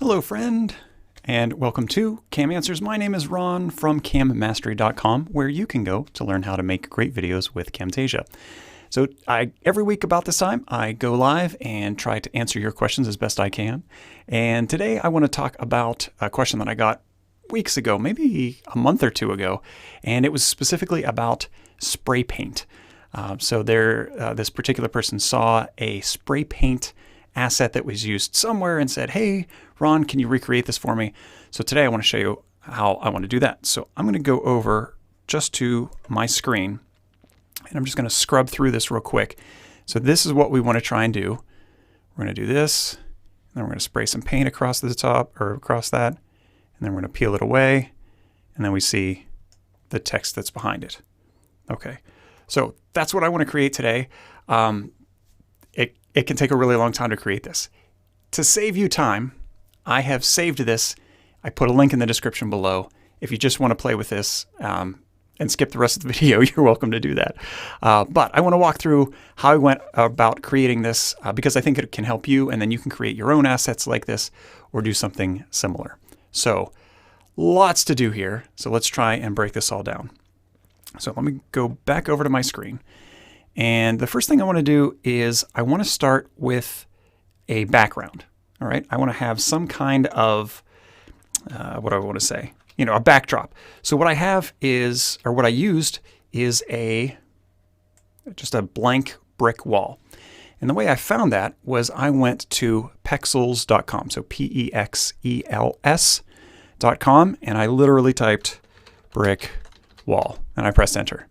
Hello, friend, and welcome to Cam Answers. My name is Ron from cammastery.com, where you can go to learn how to make great videos with Camtasia. So every week about this time, I go live and try to answer your questions as best I can. And today I want to talk about a question that I got weeks ago, maybe a month or two ago, and it was specifically about spray paint. This particular person saw a spray paint asset that was used somewhere and said, "Hey, Ron, can you recreate this for me?" So today I want to show you how I want to do that. So I'm going to go over just to my screen and I'm just going to scrub through this real quick. So this is what we want to try and do. We're going to do this, and then we're going to spray some paint across the top or across that, and then we're going to peel it away, and then we see the text that's behind it. Okay, so that's what I want to create today. It can take a really long time to create this. To save you time, I have saved this. I put a link in the description below. If you just want to play with this and skip the rest of the video, you're welcome to do that. But I want to walk through how I went about creating this because I think it can help you, and then you can create your own assets like this or do something similar. So lots to do here. So let's try and break this all down. So let me go back over to my screen. And the first thing I want to do is I want to start with a background. All right, I want to have some kind of, what do I want to say? A backdrop. So what I have is, or what I used is just a blank brick wall. And the way I found that was I went to pexels.com, so Pexels.com, and I literally typed brick wall, and I pressed enter.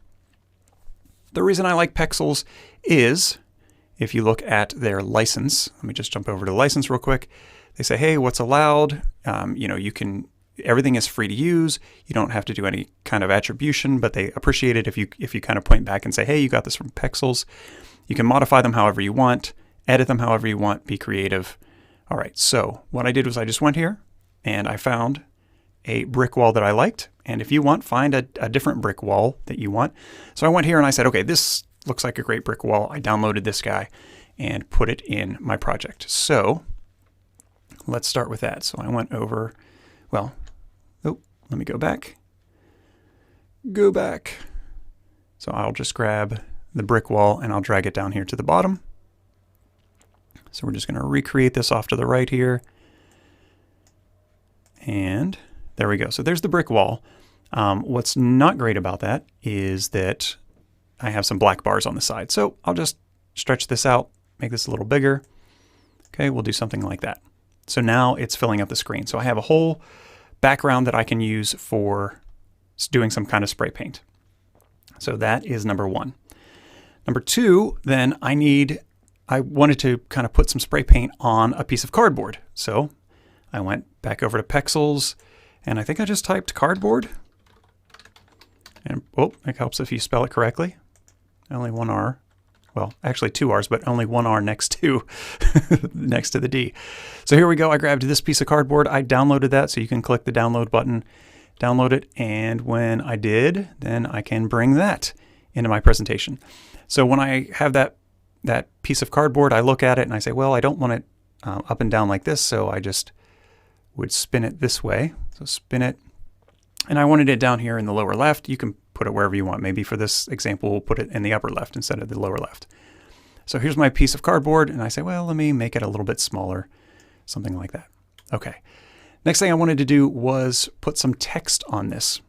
The reason I like Pexels is, if you look at their license, let me just jump over to the license real quick. They say, hey, what's allowed? Everything is free to use. You don't have to do any kind of attribution, but they appreciate it if you kind of point back and say, hey, you got this from Pexels. You can modify them however you want, edit them however you want, be creative. All right, so what I did was I just went here and I found a brick wall that I liked. And if you want, find a different brick wall that you want. So I went here and I said, okay, this looks like a great brick wall. I downloaded this guy and put it in my project. So let's start with that. So I went over, let me go back. Go back. So I'll just grab the brick wall and I'll drag it down here to the bottom. So we're just going to recreate this off to the right here. And there we go. So there's the brick wall. What's not great about that is that I have some black bars on the side. So I'll just stretch this out, make this a little bigger. Okay, we'll do something like that. So now it's filling up the screen. So I have a whole background that I can use for doing some kind of spray paint. So that is number one. Number two, then I wanted to kind of put some spray paint on a piece of cardboard. So I went back over to Pexels, and I think I just typed cardboard. And it helps if you spell it correctly. Only one R. Well, actually two R's, but only one R next to the D. So here we go. I grabbed this piece of cardboard. I downloaded that, so you can click the download button, download it, and when I did, then I can bring that into my presentation. So when I have that piece of cardboard, I look at it and I say, well, I don't want it up and down like this, so I just would spin it this way. So spin it. And I wanted it down here in the lower left. You can put it wherever you want. Maybe for this example, we'll put it in the upper left instead of the lower left. So here's my piece of cardboard. And I say, well, let me make it a little bit smaller, something like that. Okay. Next thing I wanted to do was put some text on this.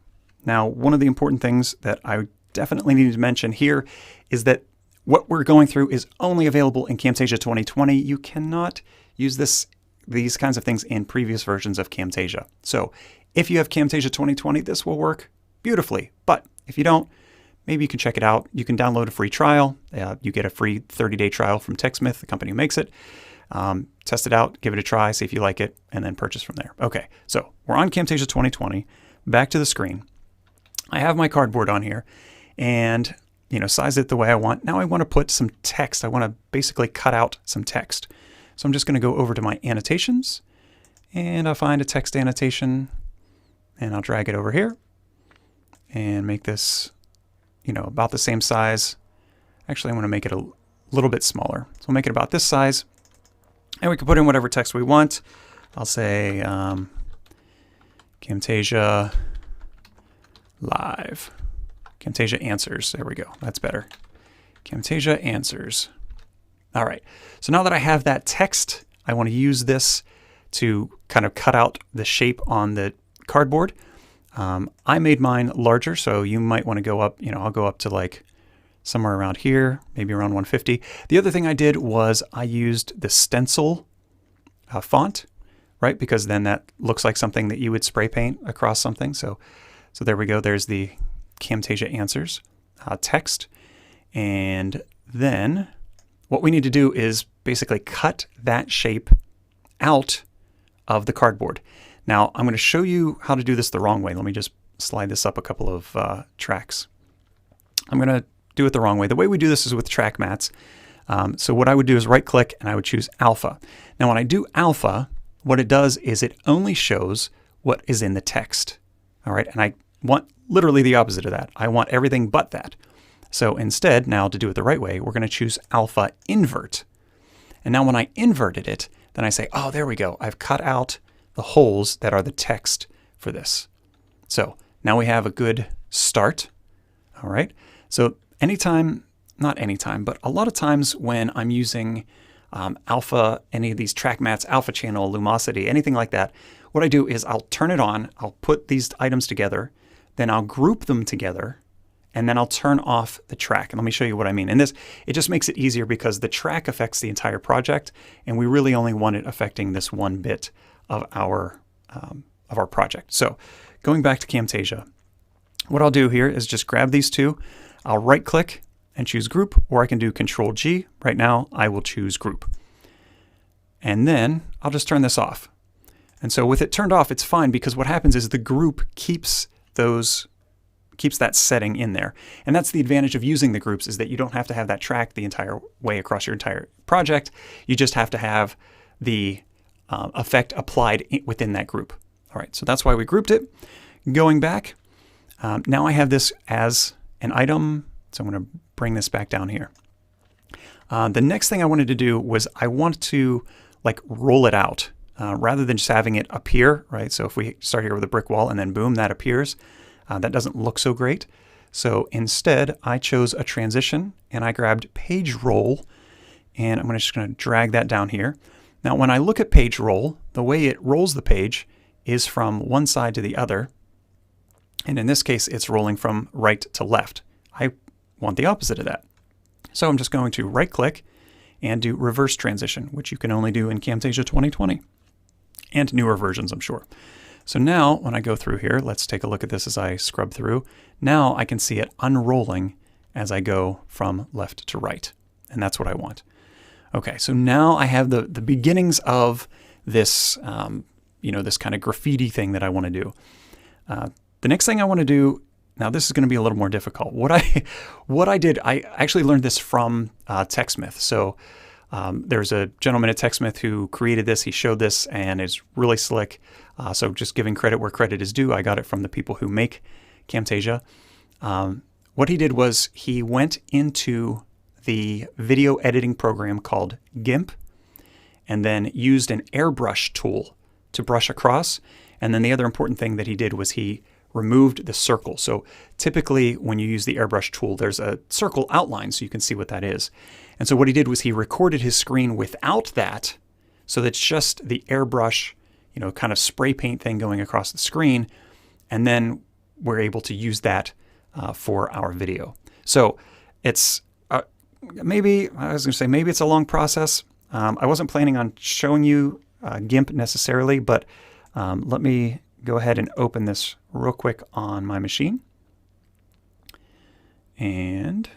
Now, one of the important things that I definitely need to mention here is that what we're going through is only available in Camtasia 2020. You cannot use these kinds of things in previous versions of Camtasia. So if you have Camtasia 2020, this will work beautifully. But if you don't, maybe you can check it out. You can download a free trial. You get a free 30-day trial from TechSmith, the company who makes it. Test it out, give it a try, see if you like it, and then purchase from there. Okay, so we're on Camtasia 2020. Back to the screen. I have my cardboard on here and size it the way I want. Now I want to put some text. I want to basically cut out some text. So I'm just going to go over to my annotations and I'll find a text annotation and I'll drag it over here and make this, about the same size. Actually, I want to make it a little bit smaller. So we'll make it about this size and we can put in whatever text we want. I'll say Camtasia Live. Camtasia Answers. There we go. That's better. Camtasia Answers. All right. So now that I have that text, I want to use this to kind of cut out the shape on the cardboard. I made mine larger, so you might want to go up, I'll go up to like somewhere around here, maybe around 150. The other thing I did was I used the stencil font, right? Because then that looks like something that you would spray paint across something. So there we go. There's the Camtasia Answers text. And then what we need to do is basically cut that shape out of the cardboard. Now, I'm going to show you how to do this the wrong way. Let me just slide this up a couple of tracks. I'm going to do it the wrong way. The way we do this is with track mats. So what I would do is right-click, and I would choose Alpha. Now, when I do Alpha, what it does is it only shows what is in the text. All right, and I want literally the opposite of that. I want everything but that. So instead, now to do it the right way, we're going to choose Alpha Invert. And now when I inverted it, then I say, oh, there we go. I've cut out the holes that are the text for this. So now we have a good start. All right. So not anytime, but a lot of times when I'm using Alpha, any of these track mats, Alpha Channel, Lumosity, anything like that, what I do is I'll turn it on, I'll put these items together, then I'll group them together, and then I'll turn off the track. And let me show you what I mean. And it just makes it easier because the track affects the entire project, and we really only want it affecting this one bit of our project. So going back to Camtasia, what I'll do here is just grab these two. I'll right-click and choose Group, or I can do Control-G. Right now, I will choose Group. And then I'll just turn this off. And so with it turned off, it's fine because what happens is the group keeps that setting in there. And that's the advantage of using the groups, is that you don't have to have that track the entire way across your entire project. You just have to have the effect applied within that group. All right, so that's why we grouped it. Going back, now I have this as an item, so I'm going to bring this back down here. The next thing I wanted to do was I want to like roll it out rather than just having it appear, right? So if we start here with a brick wall and then boom, that appears, that doesn't look so great. So instead, I chose a transition and I grabbed page roll, and I'm just going to drag that down here. Now, when I look at page roll, the way it rolls the page is from one side to the other. And in this case, it's rolling from right to left. I want the opposite of that. So I'm just going to right-click and do reverse transition, which you can only do in Camtasia 2020 and newer versions, I'm sure. So now when I go through here, let's take a look at this as I scrub through. Now I can see it unrolling as I go from left to right. And that's what I want. Okay, so now I have the beginnings of this, this kind of graffiti thing that I want to do. The next thing I want to do, now this is going to be a little more difficult. What I did, I actually learned this from TechSmith. So there's a gentleman at TechSmith who created this. He showed this, and it's really slick. So just giving credit where credit is due, I got it from the people who make Camtasia. What he did was he went into the video editing program called GIMP, and then used an Airbrush tool to brush across. And then the other important thing that he did was he removed the circle. So typically when you use the Airbrush tool, there's a circle outline so you can see what that is. And so what he did was he recorded his screen without that, so that's just the airbrush, kind of spray paint thing going across the screen. And then we're able to use that for our video. So it's maybe it's a long process. I wasn't planning on showing you GIMP necessarily, but let me go ahead and open this real quick on my machine. And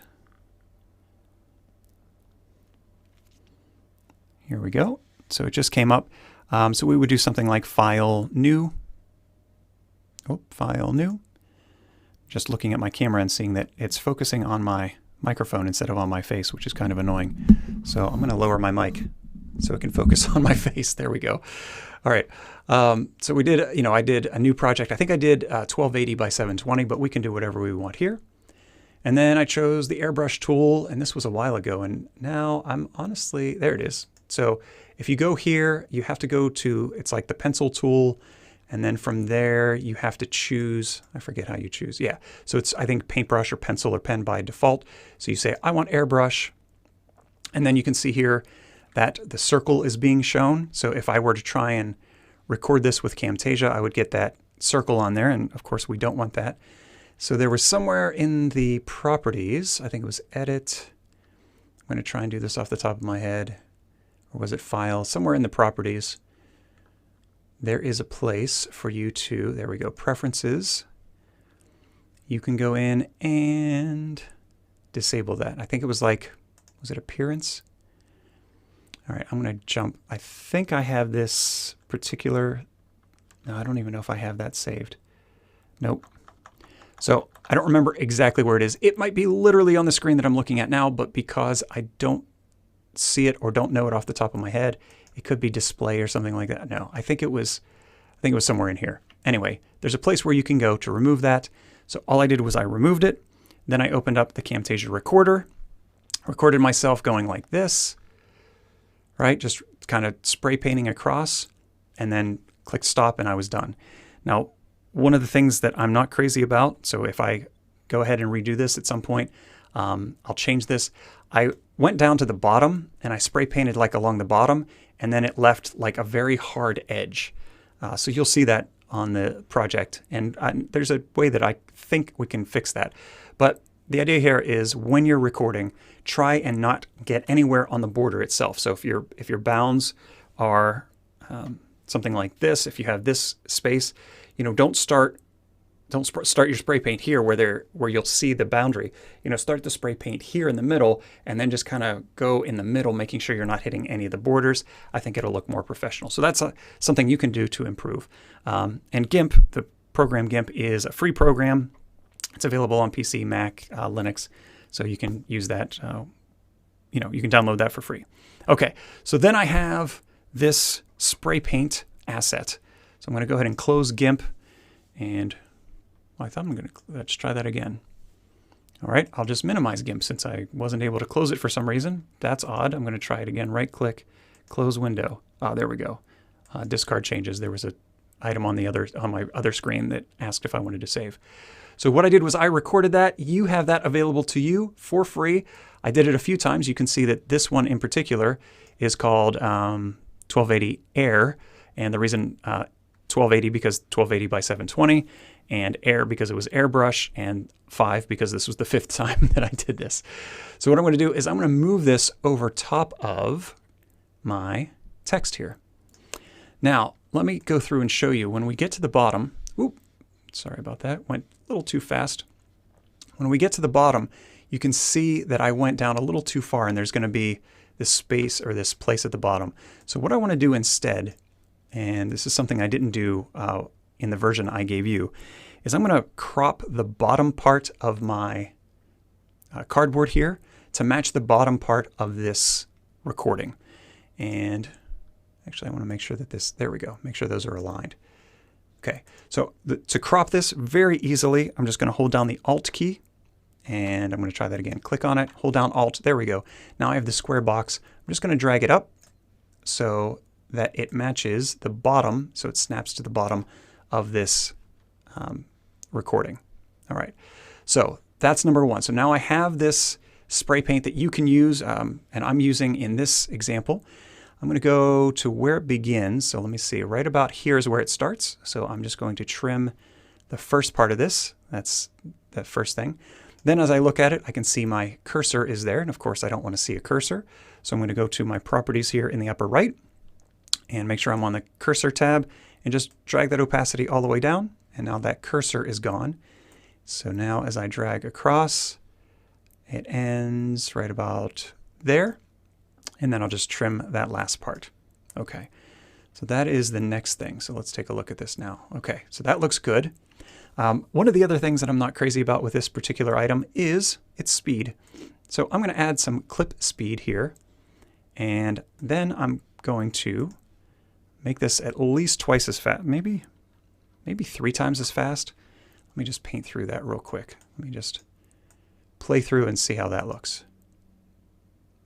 here we go. So it just came up. So we would do something like File, New. File, New. Just looking at my camera and seeing that it's focusing on my microphone instead of on my face, which is kind of annoying. So I'm going to lower my mic so it can focus on my face. There we go. All right. So we did, I did a new project. I think I did 1280 by 720, but we can do whatever we want here. And then I chose the Airbrush tool, and this was a while ago, and now I'm honestly, there it is. So If you go here, you have to go to, it's like the pencil tool. And then from there, you have to choose, I forget how you choose. Yeah, so it's, I think, paintbrush or pencil or pen by default. So you say, I want airbrush. And then you can see here that the circle is being shown. So if I were to try and record this with Camtasia, I would get that circle on there. And of course, we don't want that. So there was somewhere in the properties, I think it was edit. I'm going to try and do this off the top of my head. Or was it file? Somewhere in the properties, there is a place for you to, there we go, preferences. You can go in and disable that. I think it was like, was it appearance? All right, I'm going to jump. I think I have this particular, no, I don't even know if I have that saved. Nope. So I don't remember exactly where it is. It might be literally on the screen that I'm looking at now, but because I don't see it or don't know it off the top of my head, it could be display or something like that. No, I think it was somewhere in here. Anyway, there's a place where you can go to remove that. So all I did was I removed it. Then I opened up the Camtasia recorder, recorded myself going like this, right? Just kind of spray painting across, and then click stop, and I was done. Now, one of the things that I'm not crazy about, so if I go ahead and redo this at some point, I'll change this. I went down to the bottom and I spray painted like along the bottom, and then it left like a very hard edge. So you'll see that on the project, and there's a way that I think we can fix that. But the idea here is when you're recording, try and not get anywhere on the border itself. So if your bounds are something like this, if you have this space, don't start your spray paint here where you'll see the boundary. Start the spray paint here in the middle, and then just kind of go in the middle, making sure you're not hitting any of the borders. I think it'll look more professional. So that's something you can do to improve. And GIMP, the program GIMP, is a free program. It's available on PC, Mac, Linux, so you can use that. You can download that for free. Okay, so then I have this spray paint asset. So I'm going to go ahead and close GIMP, and I thought let's try that again. All right, I'll just minimize GIMP since I wasn't able to close it for some reason. That's odd. I'm going to try it again. Right click, close window. Oh, there we go. Discard changes. There was an item on my other screen that asked if I wanted to save. So what I did was I recorded that. You have that available to you for free. I did it a few times. You can see that this one in particular is called 1280 Air, and the reason 1280 because 1280 by 720. And Air because it was Airbrush, and 5 because this was the 5th time that I did this. So what I'm going to do is I'm going to move this over top of my text here. Now, let me go through and show you when we get to the bottom. Oop, sorry about that. Went a little too fast. When we get to the bottom, you can see that I went down a little too far, and there's going to be this space or this place at the bottom. So what I want to do instead, and this is something I didn't do in the version I gave you, is I'm going to crop the bottom part of my cardboard here to match the bottom part of this recording. And actually I want to make sure that there we go, make sure those are aligned. Okay, so to crop this very easily, I'm just going to hold down the Alt key, and I'm going to try that again. Click on it, hold down Alt, there we go. Now I have the square box. I'm just going to drag it up so that it matches the bottom, so it snaps to the bottom of this recording. All right, so that's number one. So now I have this spray paint that you can use, and I'm using in this example. I'm going to go to where it begins. So let me see, right about here is where it starts. So I'm just going to trim the first part of this. That's that first thing. Then as I look at it, I can see my cursor is there. And of course, I don't want to see a cursor. So I'm going to go to my properties here in the upper right and make sure I'm on the cursor tab and just drag that opacity all the way down. And now that cursor is gone. So now as I drag across, it ends right about there. And then I'll just trim that last part. Okay, so that is the next thing. So let's take a look at this now. Okay, so that looks good. One of the other things that I'm not crazy about with this particular item is its speed. So I'm going to add some clip speed here. And then I'm going to make this at least twice as fast, maybe 3 times as fast. Let me just paint through that real quick. Let me just play through and see how that looks.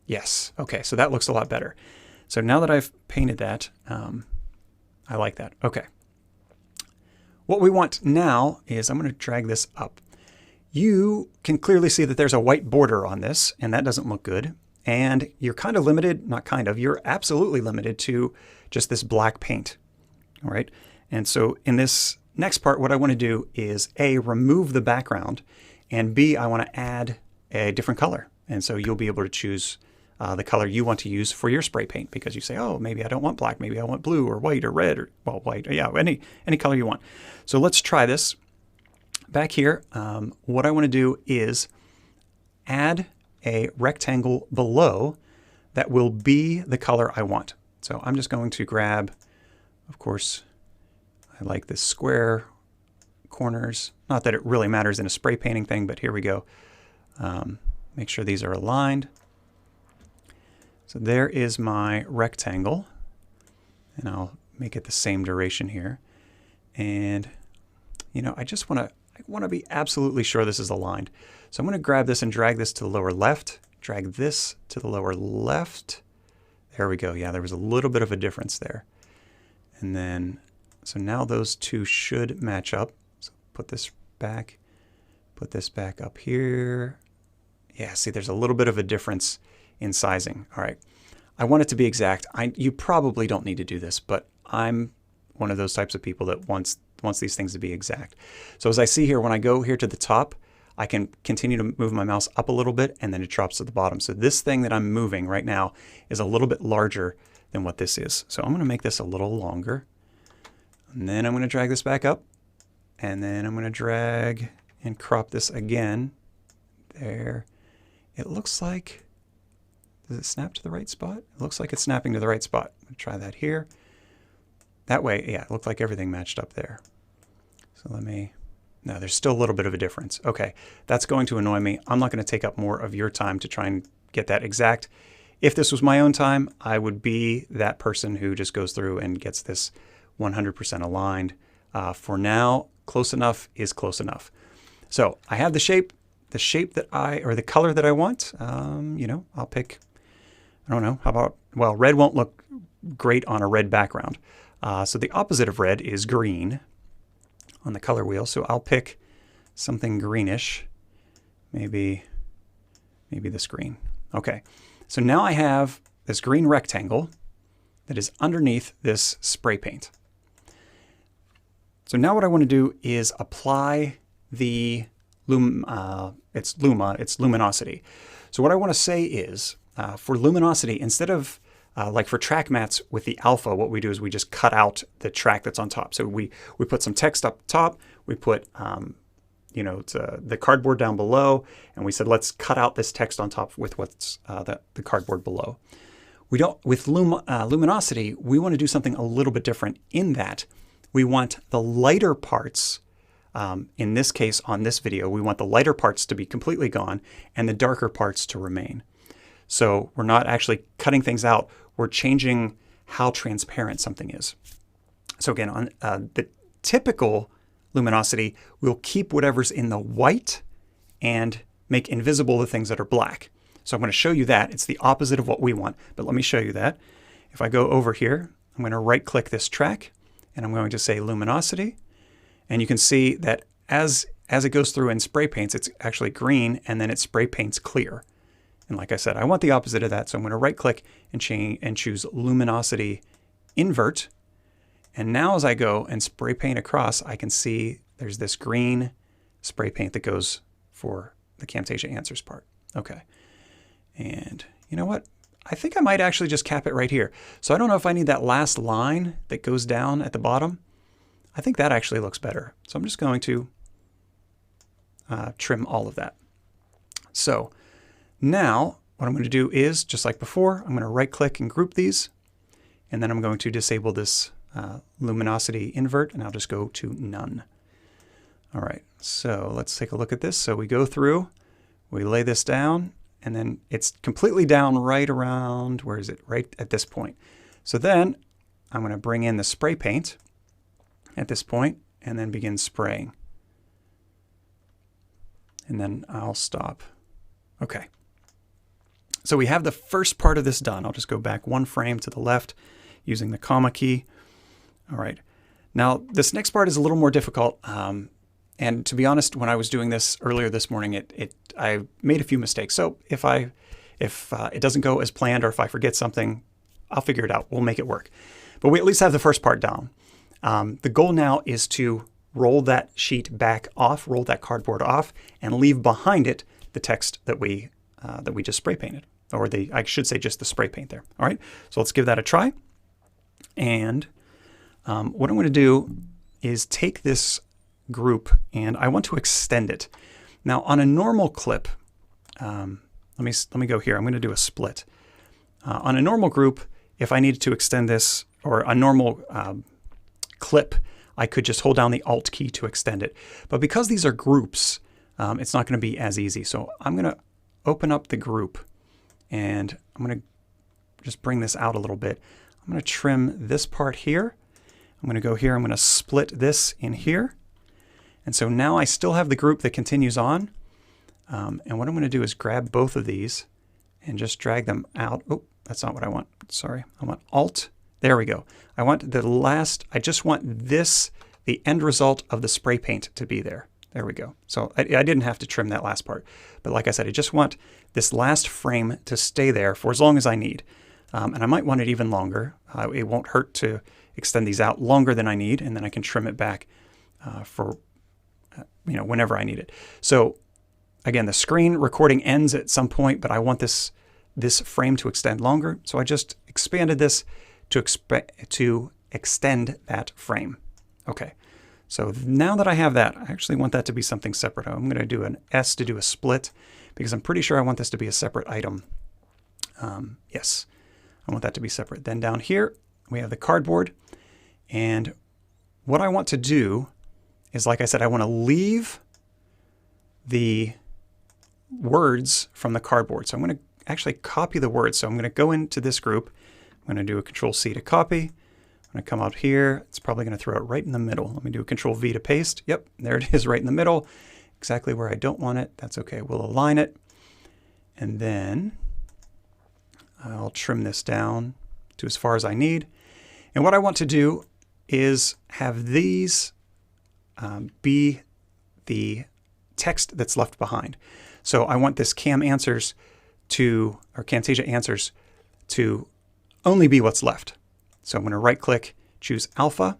Yes, okay, so that looks a lot better. So now that I've painted that, I like that. Okay. What we want now is I'm going to drag this up. You can clearly see that there's a white border on this, and that doesn't look good. And you're kind of limited, not kind of, you're absolutely limited to just this black paint. All right. And so in this next part, what I want to do is A, remove the background, and B, I want to add a different color. And so you'll be able to choose the color you want to use for your spray paint, because you say, oh, maybe I don't want black, maybe I want blue or white or red, or, well, white, yeah, any color you want. So let's try this. Back here, what I want to do is add a rectangle below that will be the color I want. So I'm just going to grab, of course, I like this square corners. Not that it really matters in a spray painting thing, but here we go. Make sure these are aligned. So there is my rectangle, and I'll make it the same duration here. And, you know, I just want to be absolutely sure this is aligned. So I'm going to grab this and drag this to the lower left, drag this to the lower left. There we go. Yeah, there was a little bit of a difference there. And then, so now those two should match up. So put this back up here. Yeah, see, there's a little bit of a difference in sizing. All right. I want it to be exact. You probably don't need to do this, but I'm one of those types of people that wants these things to be exact. So as I see here, when I go here to the top, I can continue to move my mouse up a little bit, and then it drops to the bottom. So this thing that I'm moving right now is a little bit larger than what this is. So I'm going to make this a little longer. And then I'm going to drag this back up. And then I'm going to drag and crop this again. There. It looks like, does it snap to the right spot? It looks like it's snapping to the right spot. I'm going to try that here. That way, yeah, it looked like everything matched up there. So no, there's still a little bit of a difference. Okay, that's going to annoy me. I'm not going to take up more of your time to try and get that exact. If this was my own time, I would be that person who just goes through and gets this 100% aligned. For now, close enough is close enough. So I have the shape that or the color that I want. You know, I'll pick, I don't know, how about, well, red won't look great on a red background. So the opposite of red is green on the color wheel. So I'll pick something greenish, maybe this green. Okay, so now I have this green rectangle that is underneath this spray paint. So now what I want to do is apply the luminosity. So what I want to say is for luminosity, instead of like for track mats with the alpha, what we do is we just cut out the track that's on top. So we put some text up top, we put you know, the cardboard down below, and we said let's cut out this text on top with what's the cardboard below. We don't, with luminosity, we want to do something a little bit different in that we want the lighter parts, in this case on this video, we want the lighter parts to be completely gone and the darker parts to remain. So we're not actually cutting things out, we're changing how transparent something is. So again, on the typical luminosity, we'll keep whatever's in the white and make invisible the things that are black. So I'm going to show you that. It's the opposite of what we want, but let me show you that. If I go over here, I'm going to right click this track and I'm going to say luminosity. And you can see that as it goes through and spray paints, it's actually green and then it spray paints clear. And like I said, I want the opposite of that. So I'm going to right click and choose luminosity invert. And now as I go and spray paint across, I can see there's this green spray paint that goes for the Camtasia Answers part. Okay. And you know what? I think I might actually just cap it right here. So I don't know if I need that last line that goes down at the bottom. I think that actually looks better. So I'm just going to trim all of that. So now what I'm going to do is, just like before, I'm going to right click and group these. And then I'm going to disable this luminosity invert, and I'll just go to none. All right, so let's take a look at this. So we go through, we lay this down, and then it's completely down right around, where is it? Right at this point. So then I'm going to bring in the spray paint at this point and then begin spraying. And then I'll stop. Okay. So we have the first part of this done. I'll just go back one frame to the left using the comma key. All right. Now this next part is a little more difficult. And to be honest, when I was doing this earlier this morning, I made a few mistakes. So if it doesn't go as planned, or if I forget something, I'll figure it out. We'll make it work. But we at least have the first part down. The goal now is to roll that sheet back off, roll that cardboard off, and leave behind it the text that we just spray painted, or I should say just the spray paint there. All right, so let's give that a try. And what I'm going to do is take this group and I want to extend it. Now on a normal clip, let me go here. I'm going to do a split. On a normal group, if I needed to extend this, or a normal clip, I could just hold down the Alt key to extend it. But because these are groups, it's not going to be as easy. So I'm going to open up the group and I'm going to just bring this out a little bit. I'm going to trim this part here. I'm going to go here. I'm going to split this in here. And so now I still have the group that continues on. And what I'm going to do is grab both of these and just drag them out. Oh, that's not what I want. Sorry. I want Alt. There we go. I just want this, the end result of the spray paint to be there. There we go. So I didn't have to trim that last part. But like I said, I just want this last frame to stay there for as long as I need. And I might want it even longer. It won't hurt to extend these out longer than I need, and then I can trim it back for whenever I need it. So again, the screen recording ends at some point, but I want this frame to extend longer. So I just expanded this to extend that frame. Okay, so now that I have that, I actually want that to be something separate. I'm going to do an S to do a split because I'm pretty sure I want this to be a separate item. Yes, I want that to be separate. Then down here, we have the cardboard. And what I want to do is, like I said, I want to leave the words from the cardboard. So I'm going to actually copy the words. So I'm going to go into this group. I'm going to do a Control-C to copy. I'm going to come out here. It's probably going to throw it right in the middle. Let me do a Control-V to paste. Yep, there it is right in the middle. Exactly where I don't want it. That's okay. We'll align it. And then I'll trim this down to as far as I need. And what I want to do is have these be the text that's left behind. So I want this Camtasia answers to only be what's left. So I'm going to right click, choose alpha.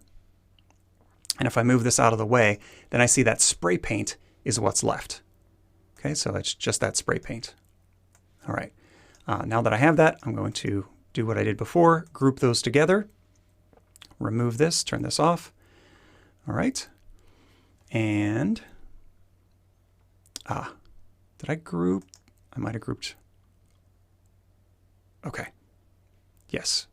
And if I move this out of the way, then I see that spray paint is what's left. Okay, so it's just that spray paint. All right, now that I have that, I'm going to do what I did before, group those together, remove this, turn this off. All right, and did I group? I might have grouped. Okay, yes,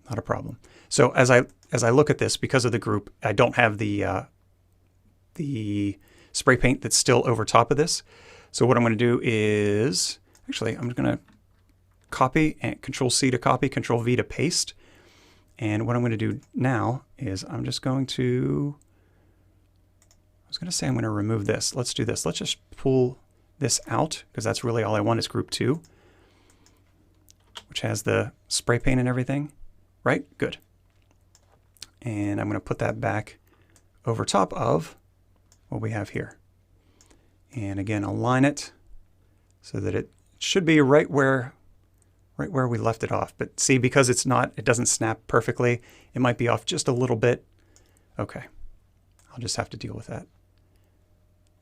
not a problem. So as I look at this, because of the group, I don't have the spray paint that's still over top of this. So what I'm going to do is, actually, I'm going to copy and Control-C to copy, Control-V to paste. And what I'm going to do now is I'm just going to, I was going to say I'm going to remove this. Let's do this. Let's just pull this out because that's really all I want is group 2, which has the spray paint and everything, right? Good. And I'm going to put that back over top of what we have here. And again, align it so that it should be right where we left it off. But see, because it doesn't snap perfectly, it might be off just a little bit. Okay, I'll just have to deal with that.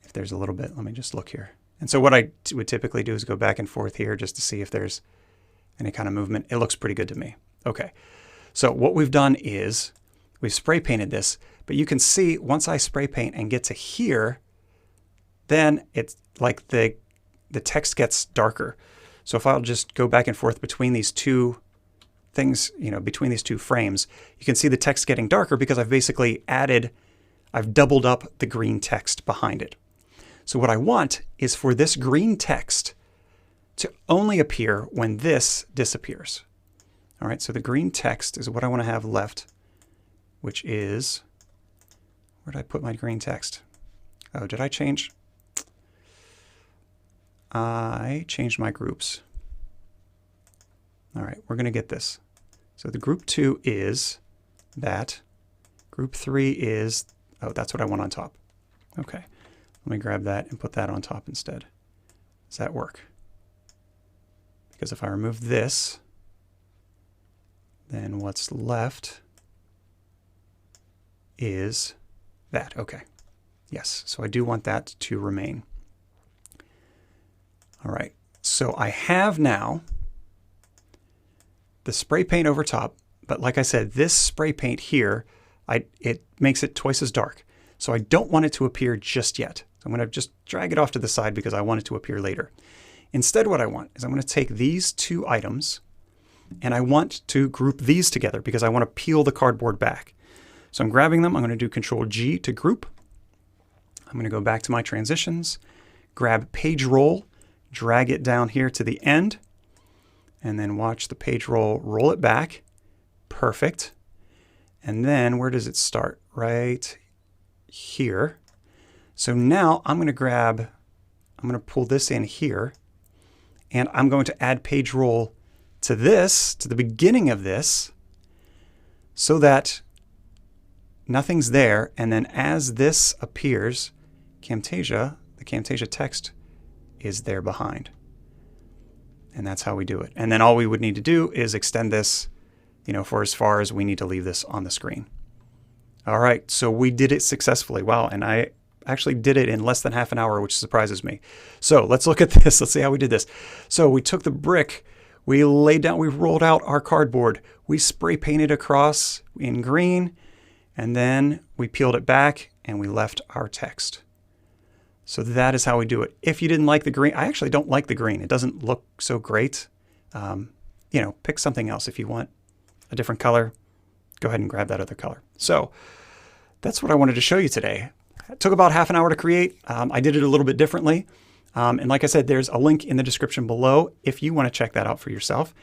If there's a little bit, let me just look here. And so what I would typically do is go back and forth here just to see if there's any kind of movement. It looks pretty good to me. Okay, so what we've done is we've spray painted this, but you can see once I spray paint and get to here, then it's like the text gets darker. So if I'll just go back and forth between these two things, between these two frames, you can see the text getting darker because I've basically I've doubled up the green text behind it. So what I want is for this green text to only appear when this disappears. All right, so the green text is what I want to have left, which is, where did I put my green text? Oh, did I change? I changed my groups. All right, we're going to get this. So the group 2 is that. Group 3 is, oh, that's what I want on top. Okay, let me grab that and put that on top instead. Does that work? Because if I remove this, then what's left is that. Okay, yes, so I do want that to remain. All right, so I have now the spray paint over top, but like I said, this spray paint here, it makes it twice as dark. So I don't want it to appear just yet. So I'm going to just drag it off to the side because I want it to appear later. Instead, what I want is I'm going to take these two items and I want to group these together because I want to peel the cardboard back. So I'm grabbing them. I'm going to do Control G to group. I'm going to go back to my transitions, grab page roll, drag it down here to the end, and then watch the page roll it back. Perfect. And then where does it start? Right here. So now I'm going to pull this in here, and I'm going to add page roll to this, to the beginning of this, so that nothing's there. And then as this appears, Camtasia, the Camtasia text is there behind. And that's how we do it. And then all we would need to do is extend this, for as far as we need to leave this on the screen. All right, so we did it successfully. Wow, and I actually did it in less than half an hour, which surprises me. So let's look at this. Let's see how we did this. So we took the brick, we rolled out our cardboard, we spray painted across in green, and then we peeled it back and we left our text. So that is how we do it. If you didn't like the green, I actually don't like the green. It doesn't look so great. Pick something else. If you want a different color, go ahead and grab that other color. So that's what I wanted to show you today. It took about half an hour to create. I did it a little bit differently. And like I said, there's a link in the description below if you want to check that out for yourself.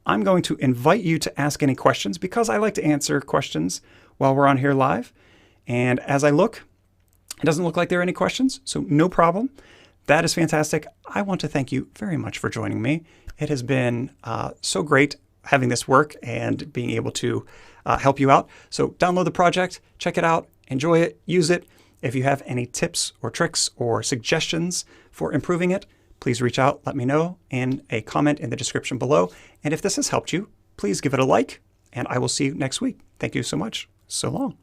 I'm going to invite you to ask any questions because I like to answer questions while we're on here live. And as I look, it doesn't look like there are any questions, so no problem. That is fantastic. I want to thank you very much for joining me. It has been so great having this work and being able to help you out. So download the project, check it out, enjoy it, use it. If you have any tips or tricks or suggestions for improving it, please reach out, let me know in a comment in the description below. And if this has helped you, please give it a like, and I will see you next week. Thank you so much. So long.